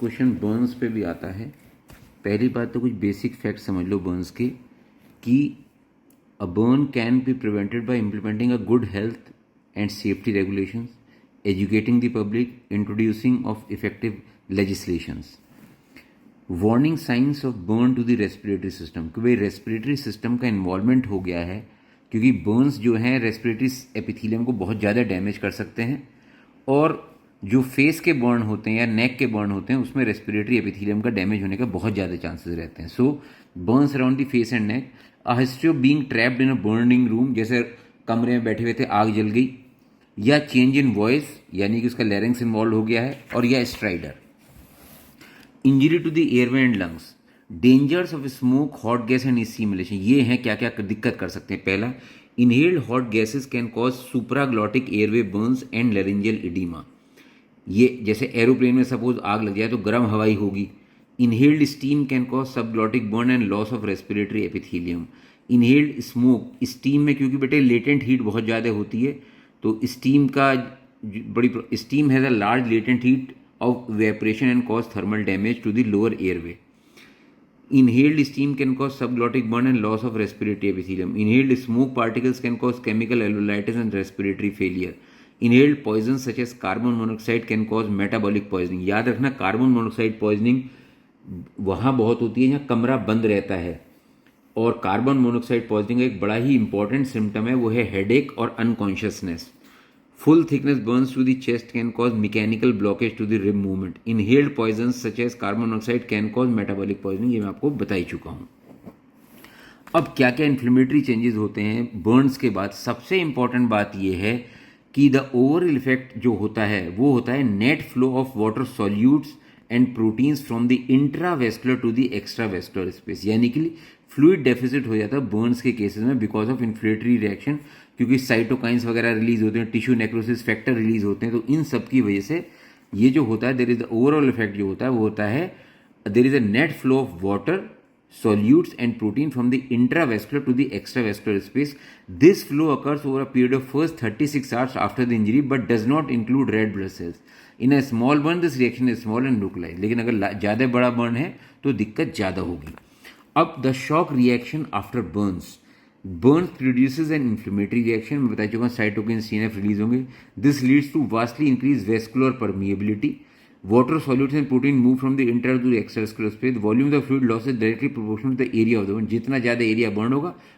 Question Burns पे भी आता है। पहली बात तो कुछ बेसिक फैक्ट समझ लो बर्न्स के, कि a burn can be prevented by implementing a good health and safety regulations, educating the public, introducing of effective legislations. Warning signs of burn to the respiratory system, कि भाई respiratory system का involvement हो गया है, क्योंकि Burns जो हैं respiratory epithelium को बहुत ज़्यादा डैमेज कर सकते हैं। और जो फेस के बर्न होते हैं या नेक के बर्न होते हैं उसमें रेस्पिरेटरी एपिथेलियम का डैमेज होने का बहुत ज़्यादा चांसेस रहते हैं। So burns around the face and neck, a history of being trapped in a burning room, जैसे कमरे में बैठे हुए थे आग जल गई, या चेंज इन वॉइस यानी कि उसका लैरिंग्स इन्वॉल्व हो गया है, और या stridor. Injury to the airway and lungs, dangers of smoke, hot gas and inhalation. ये हैं क्या क्या दिक्कत कर सकते हैं। पहला, inhaled hot gases can cause supraglottic airway burns and laryngeal oedema. ये जैसे एरोप्लेन में सपोज आग लग जाए तो गर्म हवाई होगी। Inhaled steam can cause subglottic burn and loss of respiratory epithelium. Inhaled smoke, steam में क्योंकि बेटे लेटेंट हीट बहुत ज़्यादा होती है, तो स्टीम का बड़ी steam has a large latent heat of evaporation and cause thermal damage to the lower airway. Inhaled steam can cause subglottic burn and loss of respiratory epithelium. Inhaled smoke particles can cause chemical alveolitis and respiratory failure. Inhaled poisons such as carbon monoxide can cause metabolic poisoning. याद रखना, carbon monoxide poisoning वहाँ बहुत होती है जहाँ कमरा बंद रहता है। और कार्बन मोनोक्साइड पॉइजनिंग का एक बड़ा ही इंपॉर्टेंट सिम्टम है, वो है हेडेक और unconsciousness. Full thickness burns to the chest can cause mechanical blockage to the rib movement. Inhaled poisons such as carbon monoxide can cause metabolic poisoning, ये मैं आपको बता ही चुका हूँ। अब क्या क्या इन्फ्लेमेटरी चेंजेस होते हैं बर्न्स के बाद। सबसे इंपॉर्टेंट बात यह है कि द ओवरऑल इफेक्ट जो होता है वो होता है net flow of water solutes and proteins from the intravascular to the extravascular space, यानी कि फ्लूइड डेफिसिट हो जाता है बर्न्स के केसेस में बिकॉज ऑफ इन्फ्लेमेटरी रिएक्शन, क्योंकि साइटोकाइंस वगैरह रिलीज होते हैं, टिश्यू नेक्रोसिस फैक्टर रिलीज होते हैं, तो इन सब की वजह से ये जो होता है there is the overall effect जो होता है वो होता है there is a net flow of water solutes and protein from the intravascular to the extravascular space. This flow occurs over a period of first 36 hours after the injury but does not include red blood cells. In a small burn this reaction is small and localized. लेकिन अगर ज़्यादा बड़ा burn है तो दिक्कत ज़्यादा होगी। अब the shock reaction after burns, burn produces an inflammatory reaction, मैं बता चुका हूँ साइटोकिन सीएनएफ रिलीज होंगे। This leads to vastly increase vascular permeability. Water solutes and protein move from the intra to the extravascular space. The volume of the fluid loss is directly proportional to the area of the burn. जितना ज़्यादा area burn होगा